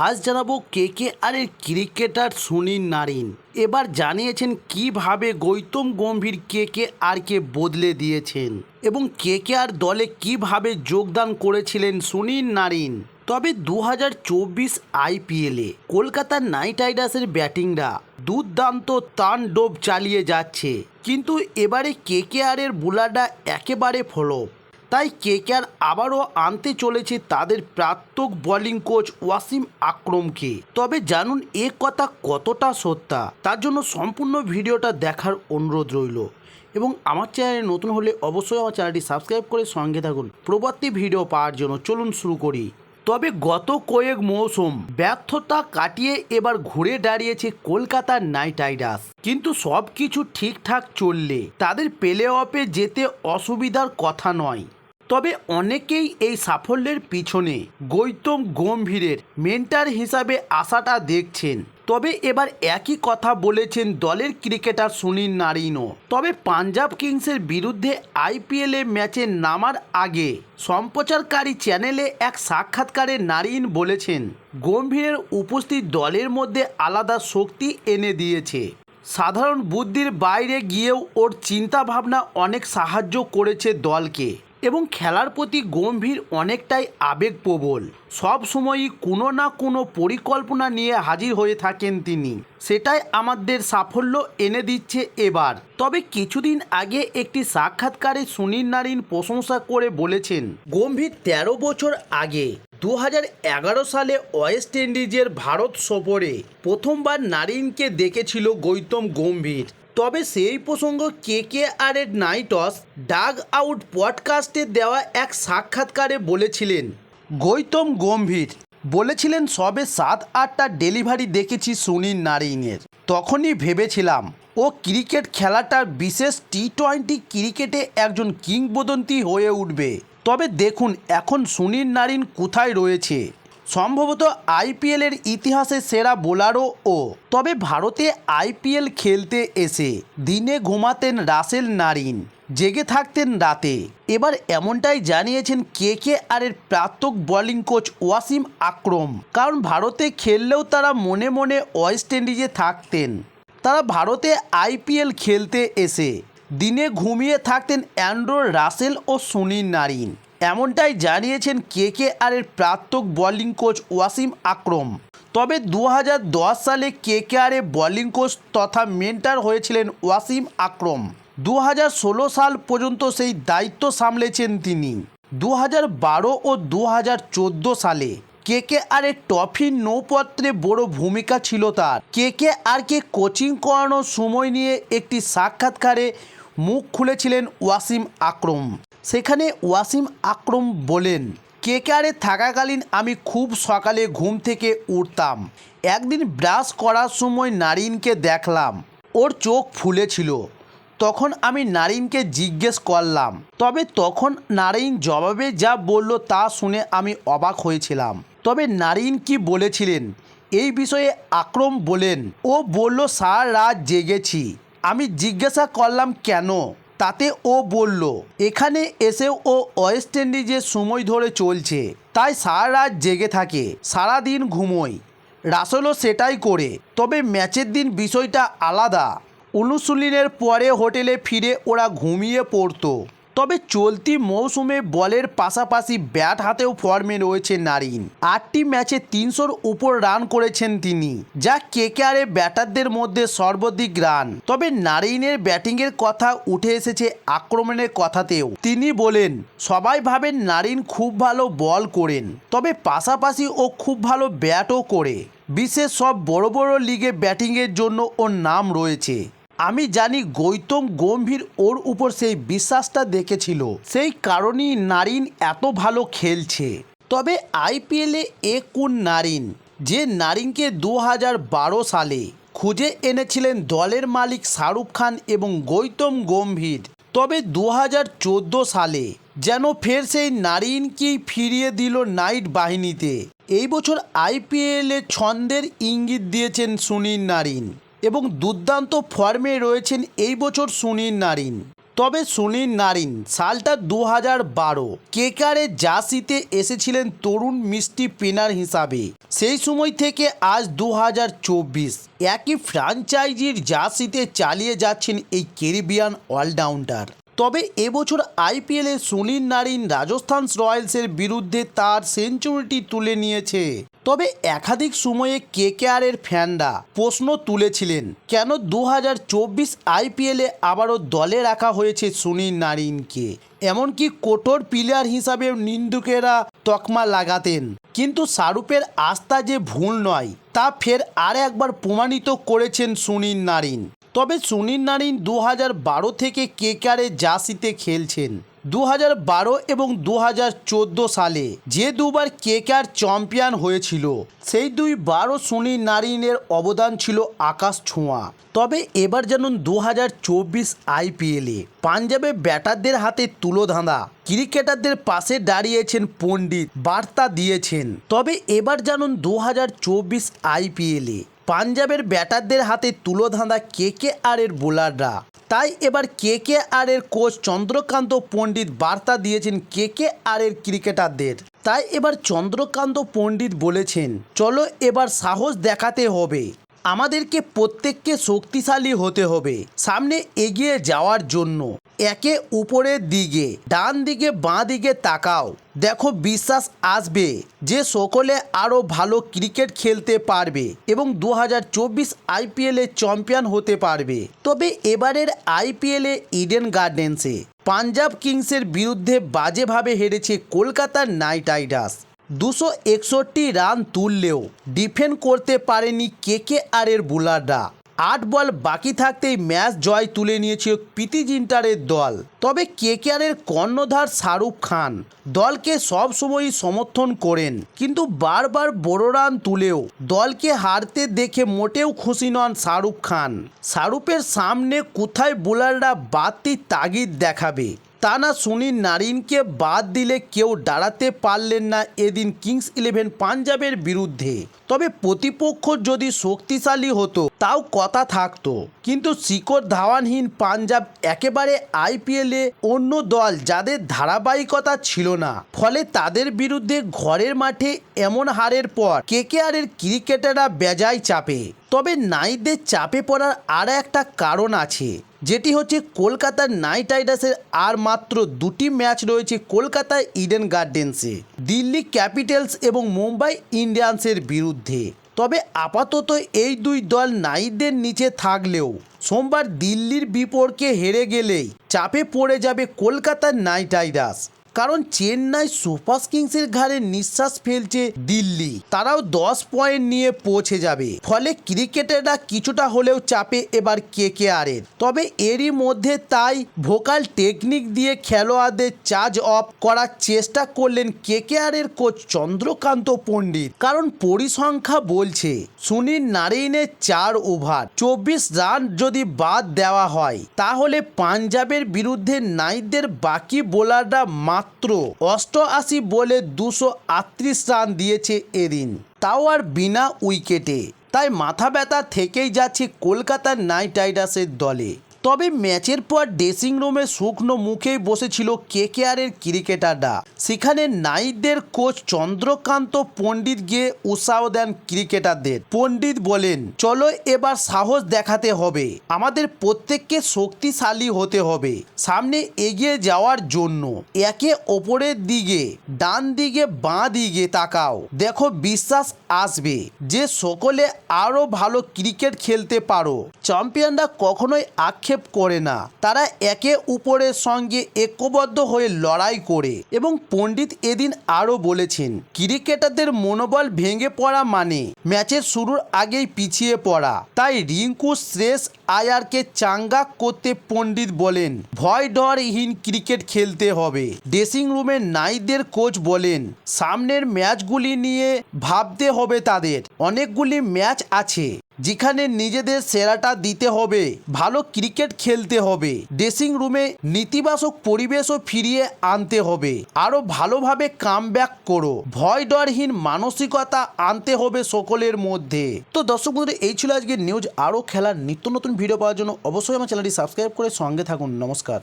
আজ জানাবো কেকেআরের cricketer Sunil Narine এবার জানিয়েছেন কিভাবে গৌতম গম্ভীর কেকেআরকে বদলে দিয়েছেন এবং কেকেআর দলে কিভাবে যোগদান করেছিলেন সুনীল নারিন। তবে 2024 আইপিএলে কলকাতা নাইট রাইডার্সের ব্যাটিংরা দুর্দান্ত তাণ্ডব চালিয়ে যাচ্ছে, কিন্তু এবারে কেকেআরের বোলাররা একেবারে ফ্লপ। তাই কেকেআর আবারও আনতে চলেছে তাদের প্রাক্তন বোলিং কোচ ওয়াসিম আকরমকে। তবে জানুন এ কথা কতটা সত্যা, তার জন্য সম্পূর্ণ ভিডিওটা দেখার অনুরোধ রইল এবং আমার চ্যানেলে নতুন হলে অবশ্যই আমার চ্যানেলটি সাবস্ক্রাইব করে সঙ্গে থাকুন পরবর্তী ভিডিও পাওয়ার জন্য। চলুন শুরু করি। তবে গত কয়েক মৌসুম ব্যর্থতা কাটিয়ে এবার ঘুরে দাঁড়িয়েছে কলকাতার নাইট রাইডার্স, কিন্তু সব কিছু ঠিকঠাক চললে তাদের প্লে অফে যেতে অসুবিধার কথা নয়। তবে অনেকেই এই সাফল্যের পিছনে গৌতম গম্ভীরের মেন্টর হিসাবে আশাটা দেখছেন। তবে এবার একই কথা বলেছেন দলের ক্রিকেটার সুনীল নারিনও। তবে পাঞ্জাব কিংসের বিরুদ্ধে আইপিএলে ম্যাচে নামার আগে সম্প্রচারকারী চ্যানেলে এক সাক্ষাৎকারে নারিন বলেছেন গম্ভীরের উপস্থিত দলের মধ্যে আলাদা শক্তি এনে দিয়েছে। সাধারণ বুদ্ধির বাইরে গিয়েও ওর চিন্তাভাবনা অনেক সাহায্য করেছে দলকে এবং খেলার প্রতি গম্ভীর অনেকটাই আবেগপ্রবল। সব সময়ই কোনো না কোনো পরিকল্পনা নিয়ে হাজির হয়ে থাকেন তিনি, সেটাই আমাদের সাফল্য এনে দিচ্ছে এবার। তবে কিছুদিন আগে একটি সাক্ষাৎকারে সুনীল নারিন প্রশংসা করে বলেছেন গম্ভীর 13 বছর আগে 2011 সালে ওয়েস্ট ইন্ডিজের ভারত সফরে প্রথমবার নারিনকে দেখেছিল গৌতম গম্ভীর। তবে সেই প্রসঙ্গ কেকেআরের নাইটস ডাগ আউট পডকাস্টে দেওয়া এক সাক্ষাৎকারে বলেছিলেন গৌতম গম্ভীর বলেছিলেন সবে 7-8টা ডেলিভারি দেখেছি সুনীল নারিনের। তখনই ভেবেছিলাম ও ক্রিকেট খেলাটার বিশেষ টি-20 ক্রিকেটে একজন কিংবদন্তি হয়ে উঠবে। তবে দেখুন এখন সুনীল নারিন কোথায় রয়েছে, সম্ভবত আইপিএলের ইতিহাসে সেরা বোলারও ও। তবে ভারতে আইপিএল খেলতে এসে দিনে ঘুমাতেন রাসেল নারিন, জেগে থাকতেন রাতে। এবার এমনটাই জানিয়েছেন কেকেআরের প্রাক্তন বোলিং কোচ ওয়াসিম আকরম, কারণ ভারতে খেললেও তারা মনে মনে ওয়েস্ট ইন্ডিজে থাকতেন। তারা ভারতে আইপিএল খেলতে এসে দিনে ঘুমিয়ে থাকতেন অ্যান্ড্রু রাসেল ও সুনীল নারিন, এমনটাই জানিয়েছেন কেকেআরের প্রাক্তন বোলিং কোচ ওয়াসিম আকরম। তবে 2010 সালে কেকেআরে বোলিং কোচ তথা মেন্টর হয়েছিলেন ওয়াসিম আকরম। 2016 সাল পর্যন্ত সেই দায়িত্ব সামলেছেন তিনি। 2012 ও 2014 সালে কেকেআরের ট্রফি নৌপত্রে বড় ভূমিকা ছিল তার। কেকেআরকে কোচিং করানোর সময় নিয়ে একটি সাক্ষাৎকারে মুখ খুলেছিলেন ওয়াসিম আকরম। সেখানে ওয়াসিম আকরম বলেন কেকেআরে থাকাকালীন আমি খুব সকালে ঘুম থেকে উঠতাম। একদিন ব্রাশ করার সময় নারিনকে দেখলাম, ওর চোখ ফুলেছিল। তখন আমি নারিনকে জিজ্ঞেস করলাম, তবে তখন নারিন জবাবে যা বলল তা শুনে আমি অবাক হয়েছিলাম। তবে নারিন কি বলেছিলেন এই বিষয়ে আকরম বলেন, ও বলল সারা রাত জেগেছি। আমি জিজ্ঞাসা করলাম কেন, তাতে ও বলল এখানে এসেও ও ওয়েস্ট ইন্ডিজের সময় ধরে চলছে, তাই সারা রাত জেগে থাকে, সারাদিন ঘুমোয়। রাসেলও সেটাই করে। তবে ম্যাচের দিন বিষয়টা আলাদা, অনুশীলনের পরে হোটেলে ফিরে ওরা ঘুমিয়ে পড়তো। তবে চলতি মৌসুমে বলের পাশাপাশি ব্যাট হাতেও ফর্মে রয়েছে নারিন। 8টি ম্যাচে 300-র উপর রান করেছেন তিনি, যা কেকেআরে ব্যাটারদের মধ্যে সর্বাধিক রান। তবে নারিনের ব্যাটিংয়ের কথা উঠে এসেছে আক্রমণের কথাতেও। তিনি বলেন সবাই ভাবেন নারিন খুব ভালো বল করেন, তবে পাশাপাশি ও খুব ভালো ব্যাটও করে। বিশেষ সব বড় বড় লিগে ব্যাটিংয়ের জন্য ওর নাম রয়েছে। আমি জানি গৌতম গম্ভীর ওর উপর সেই বিশ্বাসটা দেখেছিল, সেই কারণেই নারিন এত ভালো খেলছে। তবে আইপিএলে কোন নারিন, যে নারিনকে 2012 সালে খুঁজে এনেছিলেন দলের মালিক শাহরুখ খান এবং গৌতম গম্ভীর। তবে 2014 সালে যেন ফের সেই নারিনকেই ফিরিয়ে দিল নাইট বাহিনীতে। এই বছর আইপিএলে ছন্দের ইঙ্গিত দিয়েছেন সুনীল নারিন এবং দুর্দান্ত ফর্মে রয়েছেন এই বছর সুনীল নারিন। তবে সুনীল নারিন সালটা 2012 কেকেআরের জার্সিতে এসেছিলেন তরুণ মিষ্টি স্পিনার হিসাবে। সেই সময় থেকে আজ 2024 একই ফ্র্যাঞ্চাইজির জার্সিতে চালিয়ে যাচ্ছেন এই ক্যারিবিয়ান অলরাউন্ডার। তবে এবছর আইপিএলে সুনীল নারিন রাজস্থান রয়্যালসের বিরুদ্ধে তার সেঞ্চুরিটি তুলে নিয়েছে। তবে একাধিক সময়ে কেকেআরের ফ্যানরা প্রশ্ন তুলেছিলেন কেন 2024 আইপিএলে আবারও দলে রাখা হয়েছে সুনীল নারিনকে। এমনকি কঠোর প্লেয়ার হিসাবে নিন্দুকেরা তকমা লাগাতেন, কিন্তু শাহরুখের আস্থা যে ভুল নয় তা ফের আর একবার প্রমাণিত করেছেন সুনীল নারিন। তবে সুনীল নারিন 2012 থেকে কেকেআরের জার্সিতে খেলছেন। 2012 এবং 2014 সালে যে দুবার কেকেআর চ্যাম্পিয়ন হয়েছিল সেই দুইবারও সুনীল নারিনের অবদান ছিল আকাশ ছোঁয়া। তবে এবার জানুন 2024 আইপিএলে পাঞ্জাবে ব্যাটারদের হাতে তুলোধাঁধা, ক্রিকেটারদের পাশে দাঁড়িয়েছেন পণ্ডিত, বার্তা দিয়েছেন। তবে এবার জানুন 2024 আইপিএলে পাঞ্জাবের ব্যাটারদের হাতে তুলোধাঁধা কেকেআরের বোলাররা। তাই এবার কেকেআরের কোচ চন্দ্রকান্ত পণ্ডিত বার্তা দিয়েছেন কেকেআরের ক্রিকেটারদের। তাই এবার চন্দ্রকান্ত পণ্ডিত বলেছেন, চলো এবার সাহস দেখাতে হবে, আমাদেরকে প্রত্যেককে শক্তিশালী হতে হবে সামনে এগিয়ে যাওয়ার জন্য। একে উপরের দিকে, ডান দিকে, বাঁ দিকে তাকাও, দেখো বিশ্বাস আসবে যে সকলে আরও ভালো ক্রিকেট খেলতে পারবে এবং 2024 আইপিএলে চ্যাম্পিয়ন হতে পারবে। তবে এবারের আইপিএলে ইডেন গার্ডেন্সে পাঞ্জাব কিংসের বিরুদ্ধে বাজেভাবে হেরেছে কলকাতা নাইট রাইডার্স। 261 রান তুললেও ডিফেন্ড করতে পারেনি কেকেআরের বোলাররা। 8 বল বাকি থাকতেই ম্যাচ জয় তুলে নিয়েছিল প্রীতি জিন্টারের দল। তবে কেকেআরের কর্ণধার শাহরুখ খান দলকে সবসময়ই সমর্থন করেন, কিন্তু বারবার বড় রান তুলেও দলকে হারতে দেখে মোটেও খুশি নন শাহরুখ খান। শাহরুখের সামনে কোথায় বোলাররা বাড়তি তাগিদ দেখাবে তা না সুনীল নারিনকে বাদ দিলে কেউ দাঁড়াতে পারলেন না এদিন কিংস 11 পাঞ্জাবের বিরুদ্ধে। তবে প্রতিপক্ষ যদি শক্তিশালী হতো তাও কথা থাকতো, কিন্তু শিখর ধাওয়ানহীন পাঞ্জাব একেবারে আইপিএলে অন্য দল যাদের ধারাবাহিকতা ছিল না, ফলে তাদের বিরুদ্ধে ঘরের মাঠে এমন হারের পর কেকেআরের ক্রিকেটাররা বেজায় চাপে। তবে নাইটদের চাপে পড়ার আর একটা কারণ আছে, যেটি হচ্ছে কলকাতা নাইট রাইডার্সের আর মাত্র 2টি ম্যাচ রয়েছে কলকাতা ইডেন গার্ডেন্সে, দিল্লি ক্যাপিটালস এবং মুম্বাই ইন্ডিয়ান্সের বিরুদ্ধে। তবে আপাতত এই দুই দল নাইটদের নিচে থাকলেও সোমবার দিল্লির বিপক্ষে হেরে গেলেই চাপে পড়ে যাবে কলকাতা নাইট রাইডার্স। কারণ চেন্নাই সুপার কিংসের ঘাড়ে নিঃশ্বাস ফেলছে দিল্লি, তারাও 10 পয়েন্ট নিয়ে পৌঁছে যাবে। ফলে ক্রিকেটাররা কিছুটা হলেও চাপে এবার কেকেআরের। তবে এরই মধ্যে তাই ভোকাল টেকনিক দিয়ে খেলোয়াড়দের চার্জ অফ করার চেষ্টা করলেন কেকেআরের কোচ চন্দ্রকান্ত পণ্ডিত। কারণ পরিসংখ্যা বলছে সুনীল নারিনের 4 ওভার 24 রান যদি বাদ দেওয়া হয় তাহলে পাঞ্জাবের বিরুদ্ধে নাইটদের বাকি বোলাররা মাত্র 88 বলে 238 রান দিয়েছে এদিন, তাও আর বিনা উইকেটে। তাই মাথা ব্যথা থেকেই যাচ্ছে কলকাতা নাইট রাইডার্সের দলে। তবে ম্যাচের পর ড্রেসিং রুমে শুকনো মুখেই বসেছিল কেকেআরের ক্রিকেটাররা। সেখানে নাইটদের কোচ চন্দ্রকান্ত পণ্ডিত গিয়ে উৎসাহ দেন ক্রিকেটারদের। পণ্ডিত বলেন, চলো এবার সাহস দেখাতে হবে, আমাদের প্রত্যেককে শক্তিশালী হতে হবে সামনে এগিয়ে যাওয়ার জন্য। একে ওপরের দিকে, ডান দিকে, বাঁ দিকে তাকাও, দেখো বিশ্বাস আসবে যে সকলে আরও ভালো ক্রিকেট খেলতে পারো। চ্যাম্পিয়নরা কখনোই আক্ষেপ করে না, তারা একে অপরের সঙ্গে ঐক্যবদ্ধ হয়ে লড়াই করে। এবং পণ্ডিত এদিন আরও বলেছেন, ক্রিকেটারদের মনোবল ভেঙে পড়া মানে ম্যাচের শুরুর আগেই পিছিয়ে পড়া। তাই রিঙ্কু শ্রেয়স আয়ারকে চাঙ্গা করতে পণ্ডিত বলেন, ভয় ডরহীন ক্রিকেট খেলতে হবে। ড্রেসিং রুমে নাইটদের কোচ বলেন, সামনের ম্যাচগুলি নিয়ে ভাবতে হবে তাদের, অনেকগুলি ম্যাচ আছে যেখানে নিজেদের সেরাটা দিতে হবে, ভালো ক্রিকেট খেলতে হবে। ড্রেসিং রুমে নেতিবাচক পরিবেশও ফিরিয়ে আনতে হবে, আরও ভালোভাবে কামব্যাক করো, ভয় ডরহীন মানসিকতা আনতে হবে সকলের মধ্যে। তো দর্শক বন্ধুরা, এই ছিল আজকের নিউজ। আরও খেলার নিত্য নতুন ভিডিও পাওয়ার জন্য অবশ্যই আমার চ্যানেলটি সাবস্ক্রাইব করে সঙ্গে থাকুন। নমস্কার।